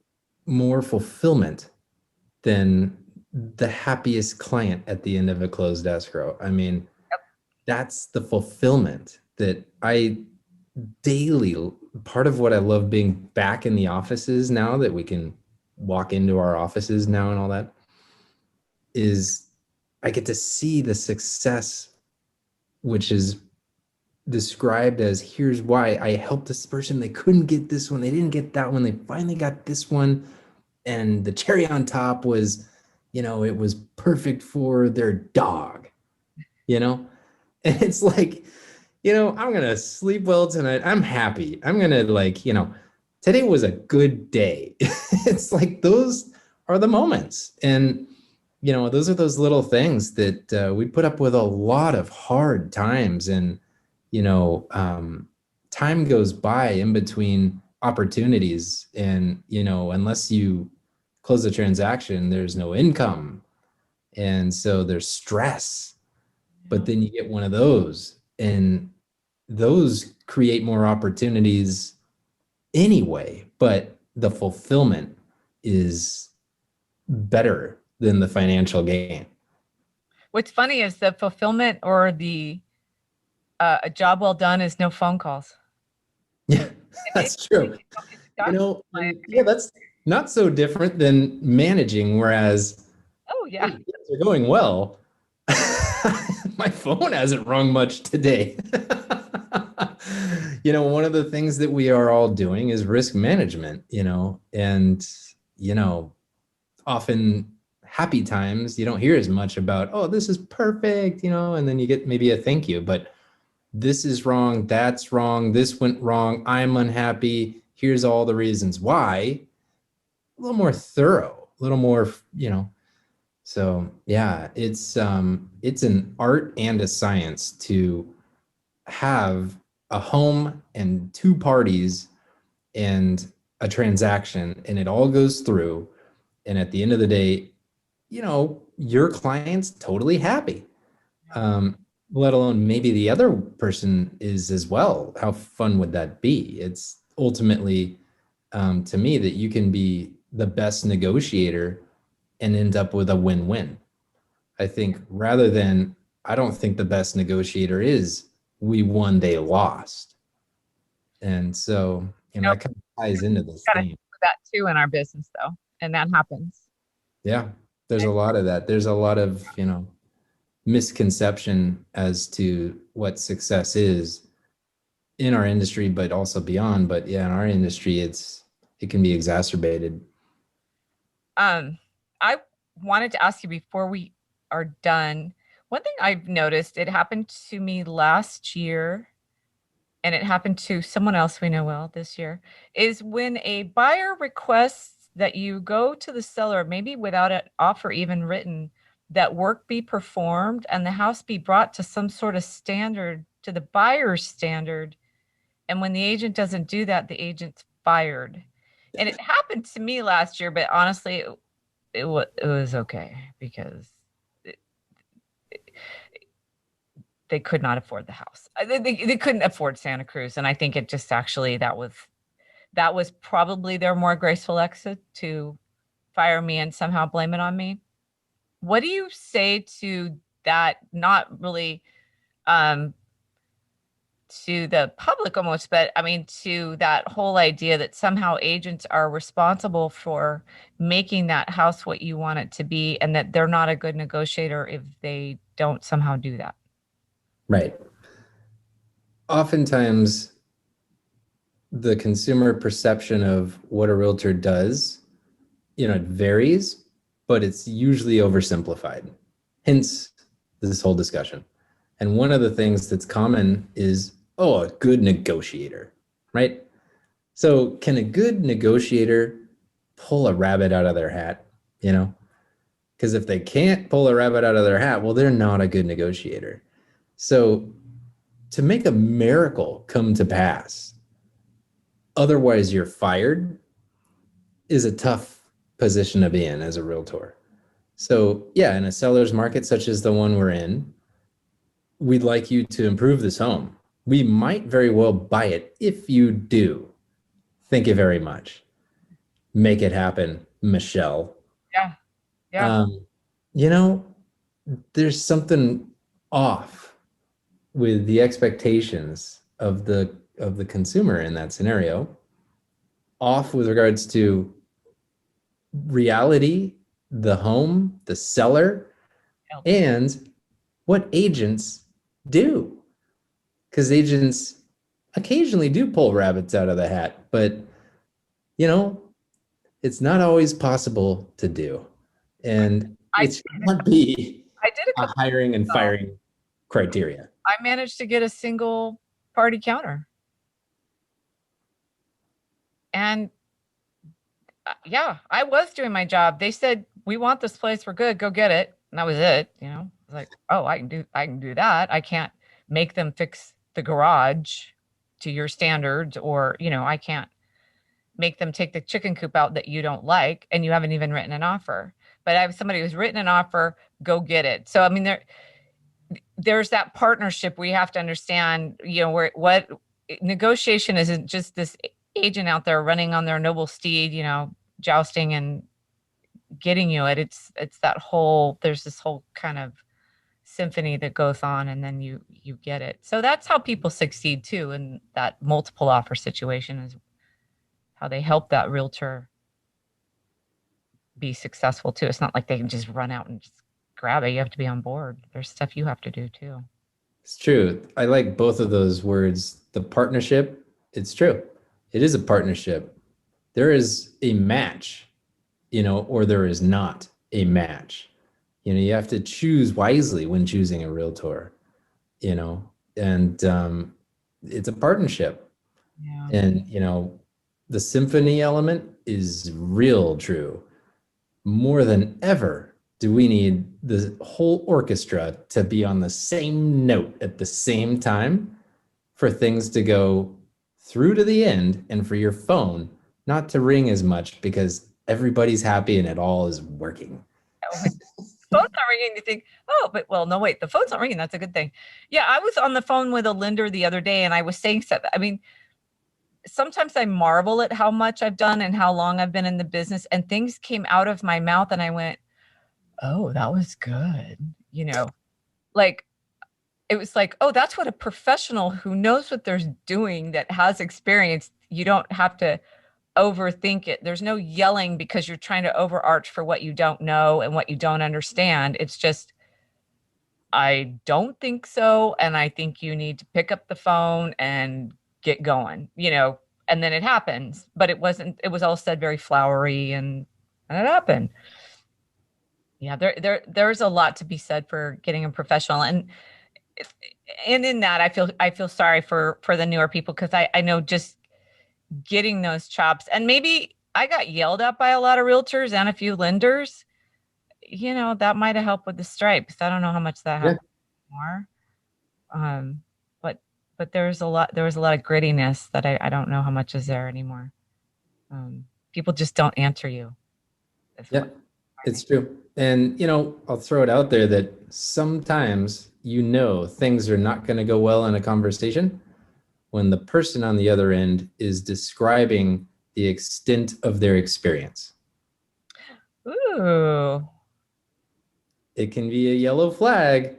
more fulfillment than the happiest client at the end of a closed escrow. I mean, that's the fulfillment that I daily, part of what I love being back in the offices now that we can walk into our offices now and all that is I get to see the success, which is described as here's why I helped this person. They couldn't get this one. They didn't get that one. They finally got this one. And the cherry on top was, it was perfect for their dog, and it's like, I'm going to sleep well tonight. I'm happy. I'm going to today was a good day. It's like, those are the moments. And, those are those little things that we put up with a lot of hard times. And, time goes by in between opportunities. And, unless you close the transaction, there's no income. And so there's stress. But then you get one of those, and those create more opportunities anyway. But the fulfillment is better than the financial gain. What's funny is the fulfillment or the a job well done is no phone calls. Yeah, that's true. Yeah, that's not so different than managing. Whereas, oh yeah, hey, things are going well. My phone hasn't rung much today. One of the things that we are all doing is risk management, and, often happy times, you don't hear as much about, oh, this is perfect, and then you get maybe a thank you, but this is wrong, that's wrong, this went wrong, I'm unhappy, here's all the reasons why. A little more thorough, a little more, so yeah, it's an art and a science to have a home and two parties and a transaction, and it all goes through. And at the end of the day, your client's totally happy. Let alone maybe the other person is as well. How fun would that be? It's ultimately, to me, that you can be the best negotiator and end up with a win-win. I think, rather than, I don't think the best negotiator is we won, they lost. And so, Nope. that kind of ties into this Got to theme. do that too in our business, though, and that happens. Yeah, there's a lot of that. There's a lot of, misconception as to what success is in our industry, but also beyond. But yeah, in our industry, it can be exacerbated. I wanted to ask you before we are done. One thing I've noticed, it happened to me last year, and it happened to someone else we know well this year, is when a buyer requests that you go to the seller, maybe without an offer even written, that work be performed and the house be brought to some sort of standard, to the buyer's standard. And when the agent doesn't do that, the agent's fired. And it happened to me last year, but honestly, it was okay because they could not afford the house. They couldn't afford Santa Cruz. And I think it just actually, that was probably their more graceful exit, to fire me and somehow blame it on me. What do you say to that? Not really to the public almost, but I mean, to that whole idea that somehow agents are responsible for making that house what you want it to be, and that they're not a good negotiator if they don't somehow do that. Right. Oftentimes, the consumer perception of what a realtor does, it varies, but it's usually oversimplified. Hence this whole discussion. And one of the things that's common is, oh, a good negotiator, right? So can a good negotiator pull a rabbit out of their hat? Because if they can't pull a rabbit out of their hat, well, they're not a good negotiator. So to make a miracle come to pass, otherwise you're fired, is a tough position to be in as a realtor. So yeah, in a seller's market such as the one we're in, we'd like you to improve this home. We might very well buy it. If you do, thank you very much. Make it happen, Michelle. Yeah. Yeah. You know, there's something off with the expectations of the consumer in that scenario, off with regards to reality, the home, the seller, and what agents do. Because agents occasionally do pull rabbits out of the hat, but it's not always possible to do. And it should not be I did a a couple hiring and firing criteria. I managed to get a single party counter. And yeah, I was doing my job. They said, "We want this place. We're good. Go get it." And that was it. I was like, "Oh, I can do that. I can't make them fix the garage to your standards, or, I can't make them take the chicken coop out that you don't like, and you haven't even written an offer." But I have somebody who's written an offer, go get it. So, I mean, there's that partnership we have to understand, where what negotiation isn't just this agent out there running on their noble steed, jousting and getting you it. It's that whole, there's this whole kind of symphony that goes on, and then you get it. So that's how people succeed too, in that multiple offer situation, is how they help that realtor be successful too. It's not like they can just run out and just grab it. You have to be on board. There's stuff you have to do too. It's true. I like both of those words. The partnership, it's true. It is a partnership. There is a match, or there is not a match. You have to choose wisely when choosing a realtor, and it's a partnership. Yeah. And, the symphony element is real true. More than ever, do we need the whole orchestra to be on the same note at the same time for things to go through to the end, and for your phone not to ring as much because everybody's happy and it all is working. When the phone's not ringing, you think, oh, but well, no, wait, the phone's not ringing. That's a good thing. Yeah, I was on the phone with a lender the other day, and I was saying stuff. I mean, sometimes I marvel at how much I've done and how long I've been in the business, and things came out of my mouth, and I went, oh, that was good. You know, like it was like, oh, that's what a professional who knows what they're doing that has experience. You don't have to overthink it. There's no yelling because you're trying to overarch for what you don't know and what you don't understand. It's just, I don't think so. And I think you need to pick up the phone and get going, and then it happens. But it was all said very flowery and it happened. Yeah, there's a lot to be said for getting a professional. And in that I feel sorry for the newer people because I know just getting those chops, and maybe I got yelled at by a lot of realtors and a few lenders, that might have helped with the stripes. I don't know how much that Yeah. helped more. Um, but there was a lot of grittiness that I don't know how much is there anymore. People just don't answer you. Yeah, it's true. And, I'll throw it out there that sometimes, things are not going to go well in a conversation when the person on the other end is describing the extent of their experience. Ooh. It can be a yellow flag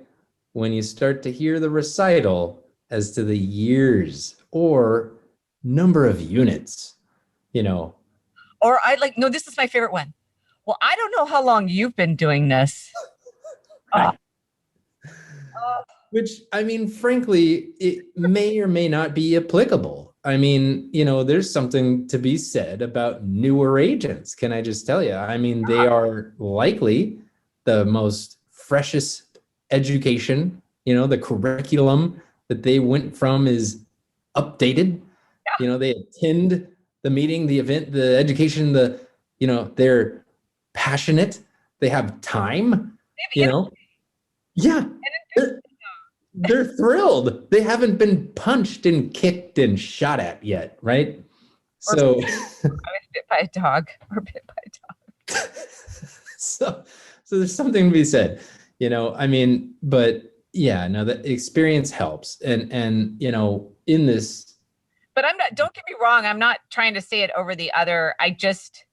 when you start to hear the recital as to the years or number of units, Or no, this is my favorite one. Well, I don't know how long you've been doing this. Right. Uh, Which, frankly, it may or may not be applicable. There's something to be said about newer agents. Can I just tell you? They are likely the most freshest education, the curriculum that they went from is updated. They attend the meeting, the event, the education, they're passionate. They have time, Yeah. They're thrilled. They haven't been punched and kicked and shot at yet, right? So, I was bit by a dog or bit by a dog. so there's something to be said, but yeah, no, the experience helps. And, in this. But don't get me wrong. I'm not trying to say it over the other. I just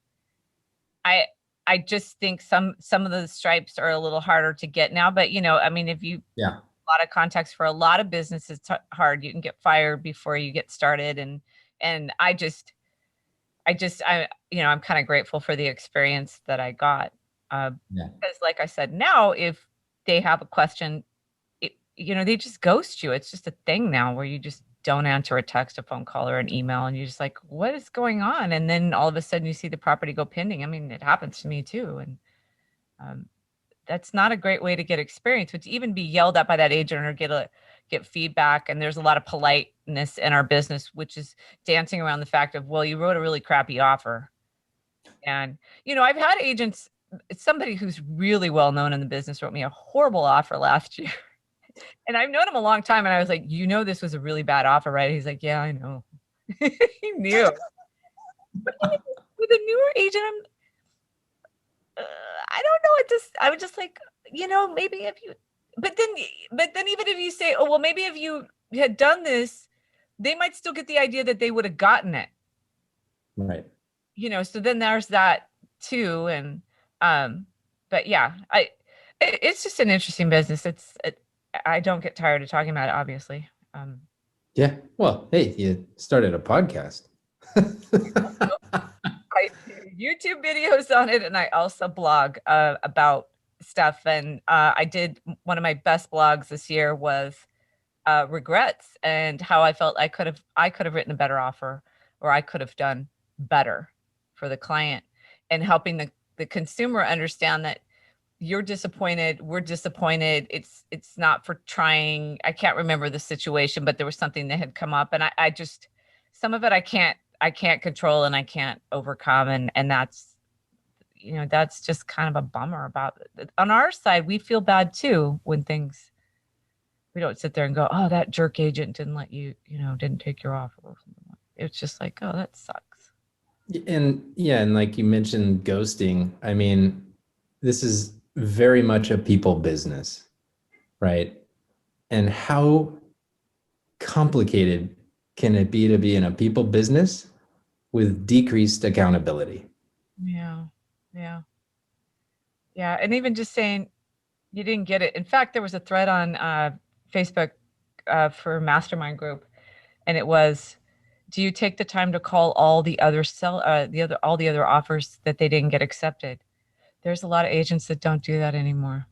think some of the stripes are a little harder to get now, but if you, Yeah. a lot of context for a lot of businesses, it's hard. You can get fired before you get started. And I'm kind of grateful for the experience that I got. Because like I said, now if they have a question, they just ghost you. It's just a thing now where you just don't answer a text, a phone call, or an email, and you're just like, what is going on? And then all of a sudden you see the property go pending. It happens to me too. And that's not a great way to get experience, but to even be yelled at by that agent or get feedback. And there's a lot of politeness in our business, which is dancing around the fact of, well, you wrote a really crappy offer. And, I've had agents, somebody who's really well known in the business wrote me a horrible offer last year. And I've known him a long time. And I was like, this was a really bad offer, right? He's like, yeah, I know. He knew. But with a newer agent, I don't know. I was just like, maybe if you, but then even if you say, oh, well, maybe if you had done this, they might still get the idea that they would have gotten it. Right. So then there's that too. And, but yeah, it's just an interesting business. I don't get tired of talking about it, obviously. Yeah. Well, hey, you started a podcast. I do YouTube videos on it, and I also blog about stuff. And I did one of my best blogs this year was regrets and how I felt I could have written a better offer, or I could have done better for the client, and helping the consumer understand that you're disappointed, we're disappointed. It's not for trying. I can't remember the situation, but there was something that had come up, and I just, some of it I can't control and I can't overcome. And that's, that's just kind of a bummer about it. On our side, we feel bad too when we don't sit there and go, oh, that jerk agent didn't let you, didn't take your offer or something. It's just like, oh, that sucks. And yeah, and like you mentioned ghosting, this is very much a people business, right? And how complicated can it be to be in a people business with decreased accountability? Yeah. Yeah. And even just saying you didn't get it. In fact, there was a thread on Facebook for Mastermind Group, and it was, do you take the time to call all the other all the other offers that they didn't get accepted? There's a lot of agents that don't do that anymore.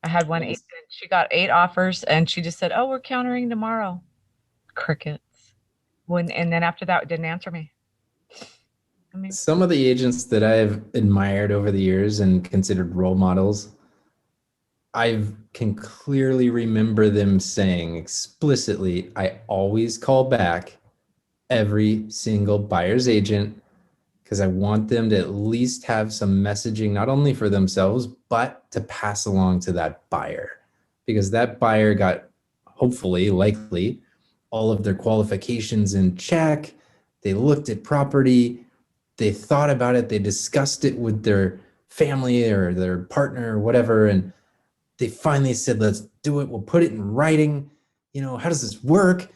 I had one agent, Yes. she got 8 offers and she just said, "Oh, we're countering tomorrow." Crickets. And then after that, didn't answer me. I mean, Some of the agents that I've admired over the years and considered role models, I can clearly remember them saying explicitly, I always call back every single buyer's agent because I want them to at least have some messaging, not only for themselves, but to pass along to that buyer. Because that buyer got, hopefully, likely, all of their qualifications in check. They looked at property, they thought about it, they discussed it with their family or their partner or whatever. And they finally said, let's do it. We'll put it in writing. How does this work?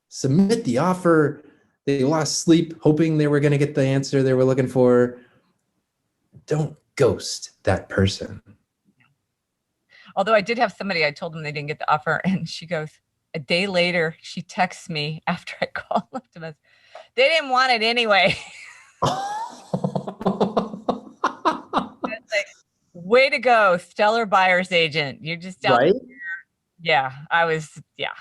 Submit the offer. They lost sleep hoping they were going to get the answer they were looking for. Don't ghost that person. although I did have somebody, I told them they didn't get the offer, and she goes, a day later, she texts me after I called left them. They didn't want it anyway. It's like, way to go, stellar buyer's agent. You're just out Right? there. Yeah, I was, yeah,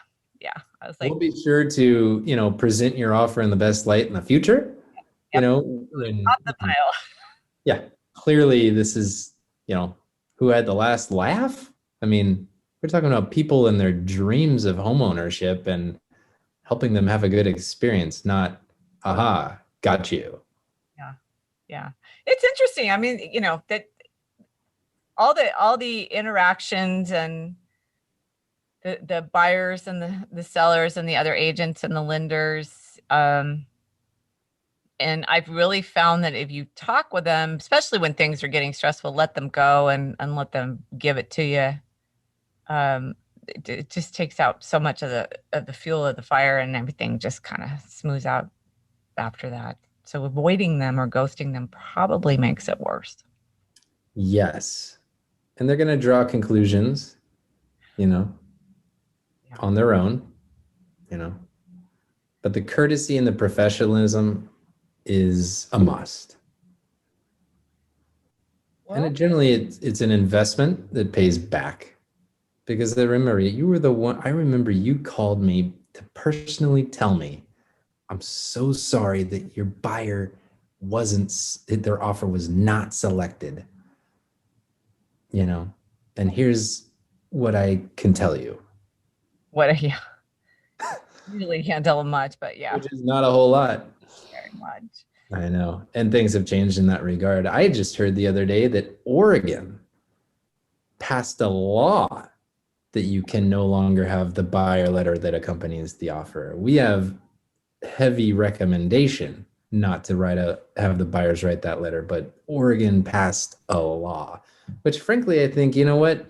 yeah. I was like, We'll be sure to, present your offer in the best light in the future. yep, When, off the pile. yeah, clearly this is, who had the last laugh. I mean, we're talking about people and their dreams of homeownership and helping them have a good experience, not, aha, got you. Yeah, yeah. It's interesting. I mean, that all the interactions and the buyers and the sellers and the other agents and the lenders. And I've really found that if you talk with them, especially when things are getting stressful, let them go and let them give it to you. It just takes out so much of the fuel of the fire, and everything just kind of smooths out after that. So avoiding them or ghosting them probably makes it worse. Yes. And they're going to draw conclusions, Yeah. on their own, you know, but the courtesy and the professionalism is a must. And Well, it's an investment that pays back because I remember you were the one. I remember you called me to personally tell me, I'm so sorry that your buyer their offer was not selected, and here's what I can tell you, yeah, usually can't tell them much, but yeah, which is not a whole lot. very much. I know. And things have changed in that regard. I just heard the other day that Oregon passed a law that you can no longer have the buyer letter that accompanies the offer. We have heavy recommendation not to have the buyers write that letter, but Oregon passed a law, which frankly, I think, you know what?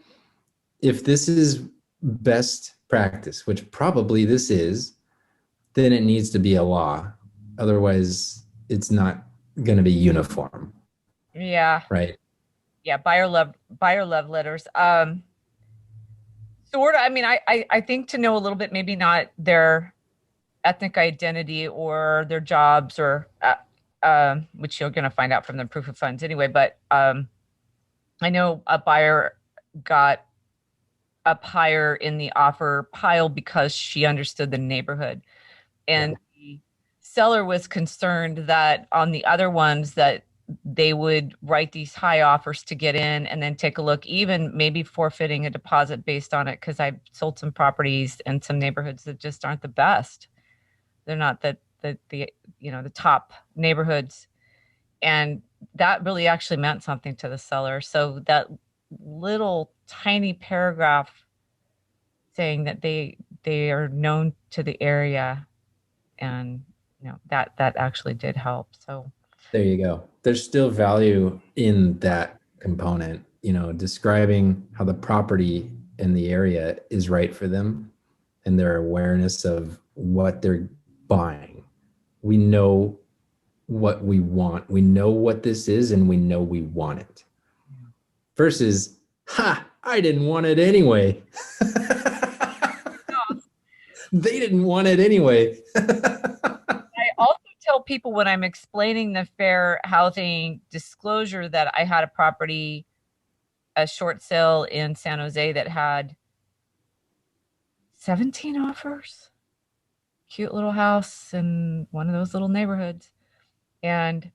If this is best practice, which probably this is, then it needs to be a law. Otherwise, it's not going to be uniform, Yeah, right? yeah, buyer love letters. Sort of. I mean, I think to know a little bit, maybe not their ethnic identity or their jobs or which you're going to find out from the proof of funds anyway. But I know a buyer got up higher in the offer pile because she understood the neighborhood, Yeah. and the seller was concerned that on the other ones that they would write these high offers to get in and then take a look, even maybe forfeiting a deposit based on it, because I've sold some properties in some neighborhoods that just aren't the best. They're not the top neighborhoods, and that really actually meant something to the seller. So that little tiny paragraph saying that they are known to the area, and that actually did help. So There you go. There's still value in that component, describing how the property in the area is right for them and their awareness of what they're buying. We know what we want. We know what this is and we know we want it. versus, I didn't want it anyway. They didn't want it anyway. I also tell people when I'm explaining the fair housing disclosure that I had a property, a short sale in San Jose that had 17 offers. Cute little house in one of those little neighborhoods. And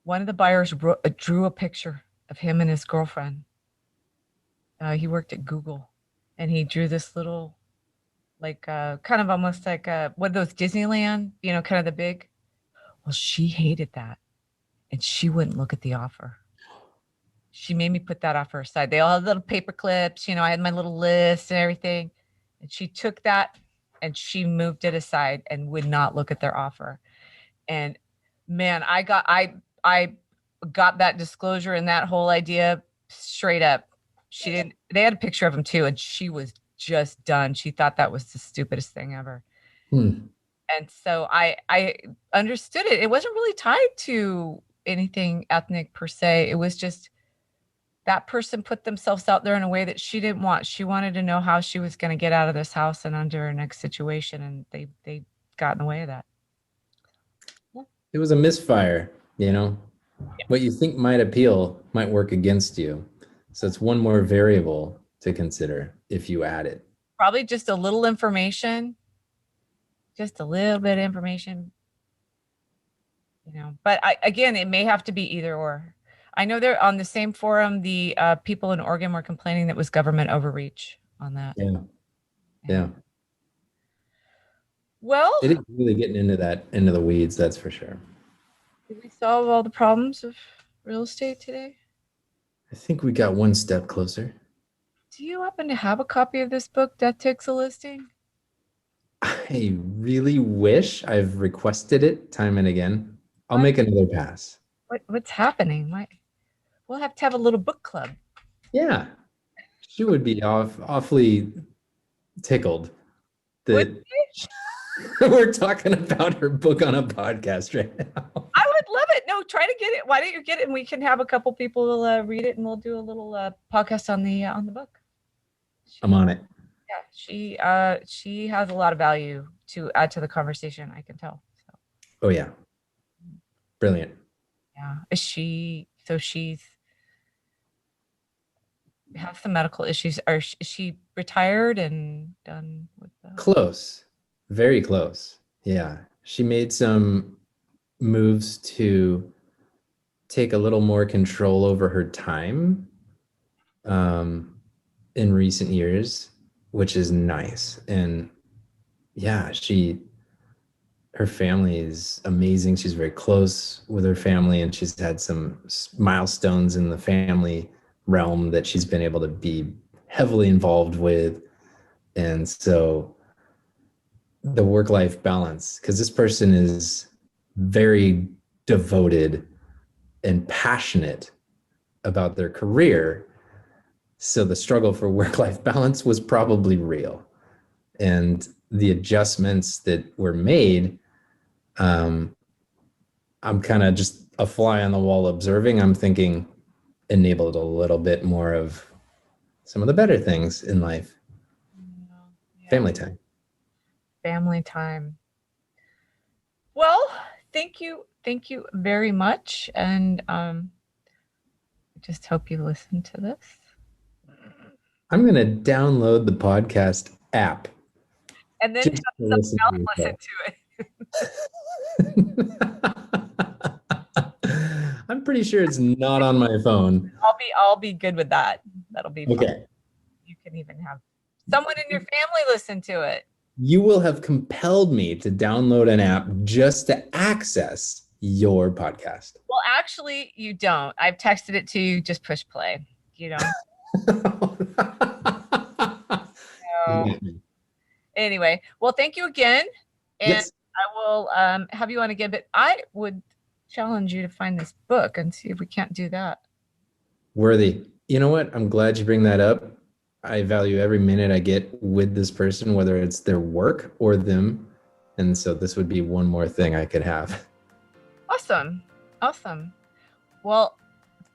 one of the buyers drew a picture of him and his girlfriend. He worked at Google, and he drew this little, like, kind of almost like one of those Disneyland, kind of the big. Well, she hated that, and she wouldn't look at the offer. She made me put that offer aside. They all had little paper clips, I had my little list and everything, and she took that and she moved it aside and would not look at their offer. And man, I got that disclosure and that whole idea straight up. They had a picture of him too, and she was just done. She thought that was the stupidest thing ever. And so I understood it. It wasn't really tied to anything ethnic per se. It was just that person put themselves out there in a way that she didn't want. She wanted to know how she was going to get out of this house and under her next situation, and they got in the way of that. It was a misfire, Yeah. What you think might appeal might work against you. So it's one more variable to consider if you add it. Probably just a little information, just a little bit of information, but again, it may have to be either or. I know they're on the same forum. The people in Oregon were complaining that was government overreach on that. Yeah. Well, it is really getting into the weeds, that's for sure. Did we solve all the problems of real estate today? I think we got one step closer. Do you happen to have a copy of this book, Death Takes a Listing? I really wish. I've requested it time and again. I'll make another pass. What's happening? We'll have to have a little book club. Yeah. She would be awfully tickled that we're talking about her book on a podcast right now. I would love it. No, try to get it. Why don't you get it and we can have a couple people read it, and we'll do a little podcast on the book. I'm on it. Yeah, she has a lot of value to add to the conversation, I can tell. So. Oh yeah. Brilliant. Yeah. She's has some medical issues. Is she retired and done with that? Close. Very close. Yeah. She made some moves to take a little more control over her time in recent years, which is nice. And yeah, her family is amazing. She's very close with her family, and she's had some milestones in the family realm that she's been able to be heavily involved with. And so the work-life balance, because this person is very devoted and passionate about their career. So the struggle for work-life balance was probably real. And the adjustments that were made, I'm kind of just a fly on the wall observing. I'm thinking enabled a little bit more of some of the better things in life. Yeah. Family time. Well, thank you very much, and I just hope you listen to this. I'm gonna download the podcast app and then have someone else listen to it. I'm pretty sure it's not on my phone. I'll be good with that. That'll be okay. Fun. You can even have someone in your family listen to it. You will have compelled me to download an app just to access your podcast. Well, actually, you don't. I've texted it to you. Just push play. You don't. So, anyway, well, thank you again. And yes. I will have you on again, but I would challenge you to find this book and see if we can't do that. Worthy. You know what? I'm glad you bring that up. I value every minute I get with this person, whether it's their work or them. And so this would be one more thing I could have. Awesome. Well,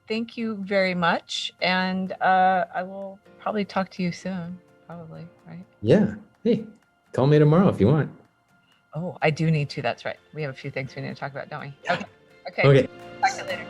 thank you very much. And I will probably talk to you soon. Probably, right? Yeah. Hey, call me tomorrow if you want. Oh, I do need to. That's right. We have a few things we need to talk about, don't we? Yeah. Okay. Okay. Talk to you later.